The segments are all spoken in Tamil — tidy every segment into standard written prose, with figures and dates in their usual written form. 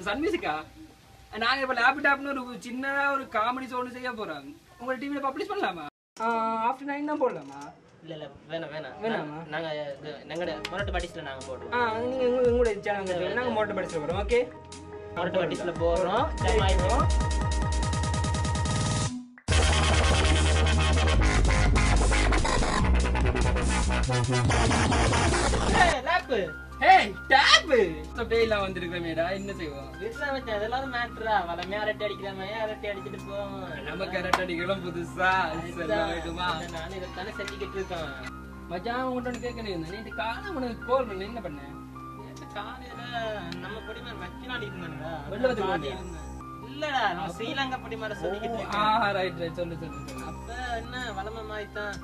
சன் மியூசிக்கா? நாங்க இப்ப லேப்டாப்னு ஒரு சின்னதா ஒரு காமெடி ஷோ செய்ய போறோம். உங்க டிவில பப்ளிஷ் பண்ணலாமா? ஆஃப்டர் 9 தான் போடலாமா? இல்ல வேணாமா? நாங்க எங்கட மொரட்டு பாட்டிஸ்ல நாங்க போடுறோம். நீங்க உங்களோட சேனல் நாங்க மொரட்டு பாட்டிஸ்ல போறோம். ஓகே, மொரட்டு பாட்டிஸ்ல போறோம். ஜமாயிரோம். லேப் டேப் டேல வந்திருக்கமேடா, என்ன செய்வோம்? வீட்ல வச்ச அதெல்லாம் மேட்டரா வளமே அரட்டை அடிக்கலாமே, அரட்டை அடிச்சிட்டு போவோம். நமக்கு அரட்டை அடிக்கலாம் புதுசா சொல்லவேண்டுமா? நான் இதத்தானே செஞ்சுக்கிட்டு இருக்கேன். மச்சான் உங்கள்கிட்ட கேட்கணும், நேற்று காலம் உனக்கு கால் பண்ண என்ன பண்ண? காலையில நம்ம படிமார் வக்கினாடி இருந்தானுடா. வெள்ளவத்துக்கு இல்லடா, நான் ஸ்ரீலங்கா படிமார சொல்லிக்கிட்டு இருக்கேன். ரைட் சொல்லு. அப்ப என்ன வளம மாதிரிதான்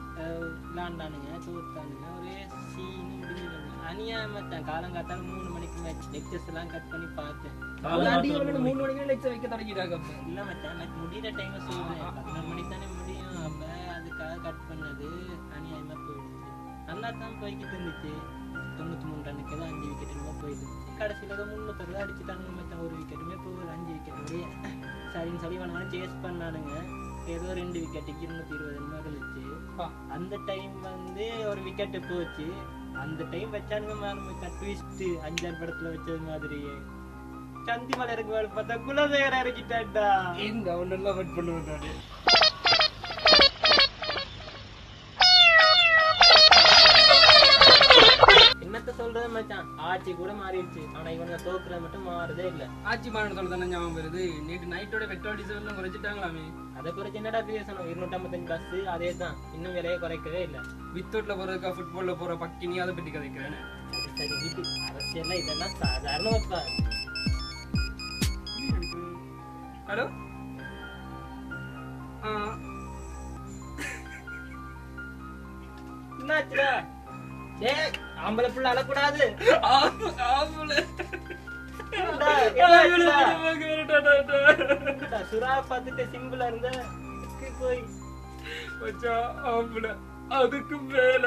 விளாண்டானுங்க, தோத்தானுங்க, ஒரே சீனு முடிஞ்சிருங்க. அநியாயமாத்தான் காலங்காத்தால 3 மணிக்கு மேட்ச் லெக்சர்ஸ் எல்லாம் கட் பண்ணி பார்த்தேன். 3 மணிக்கு லெக்சர் வைக்க தொடங்கிட்டாங்க. இல்ல மச்சான், நான் முடிகிற டைம் சொல்றேன், 11 மணிக்கு தானே முடியும். அப்ப அதுக்காக கட் பண்ணது அநியாயமா போயிடுச்சு. நல்லா தான் போய்கிட்டு இருந்துச்சு. 93 ரன்னுக்கு தான் 5 விக்கெட் போயிடுச்சு. கடைசியில தான் 360 அடிச்சுட்டானுங்க மச்சான். ஒரு விக்கெட்டுமே போகுது, 5 விக்கெட் சரின்னு சொல்லி வேணாலும் சேஸ் பண்ணானுங்க. ஏதோ 2 விக்கெட்டுக்கு 220 இருந்துச்சு. அந்த டைம் வந்து ஒரு விக்கெட்டு போச்சு. அந்த டைம் வச்சானுங்க ட்விஸ்ட் 5 படத்துல வச்சது மாதிரியே. சந்தி மலை இறக்கு பார்த்தா குலசேகர இறக்கிட்டான்டா. இந்த ஒன்னெல்லாம் வெட் பண்ணுவாங்க. என்னத்த சொல்றது மச்சான், ஆட்சி கூட மாறிடுச்சு. ஆனா இவங்க தோக்குறது மட்டும் மாறுதே இல்ல. ஆட்சி மாறினதோட தானே ஞாபகம் வருது. நேற்று நைட்டோட பெட்ரோல் டீசல் எல்லாம் குறைச்சிட்டாங்களாமே. அதை குறைச்சு என்னடா பேசணும்? 255 பஸ் அதே தான், இன்னும் விலையை குறைக்கவே இல்லை. வித்தவுட்ல போறதுக்கா ஃபுட்பால்ல போற பக்கினி அதை பத்தி கதைக்கிறேன். சரி வீட்டு அரசியல் இதெல்லாம் சாதாரணப்பா. ஹலோ, என்னாச்சுடா? டேய், ஆம்பளை புள்ள அழக்கூடாது. சுறா பார்த்துட்டு சிம்பிளா இருந்த போய் அதுக்கு மேல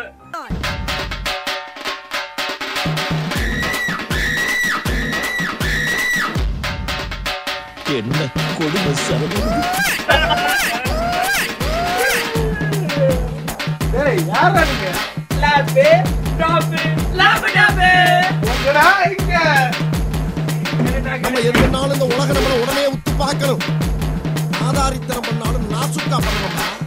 என்ன கொடுமை சரவணன். டேய், யாரா நீங்க? லாபே டாபே லாபடாபே உங்கடா இங்க. நம்ம எதுனாலும் இந்த உலக நம்மள உடனே உத்து பார்க்கணும். ஆதாரித்தனம் பண்ணாலும் நாசுக்கா பண்ணணும்.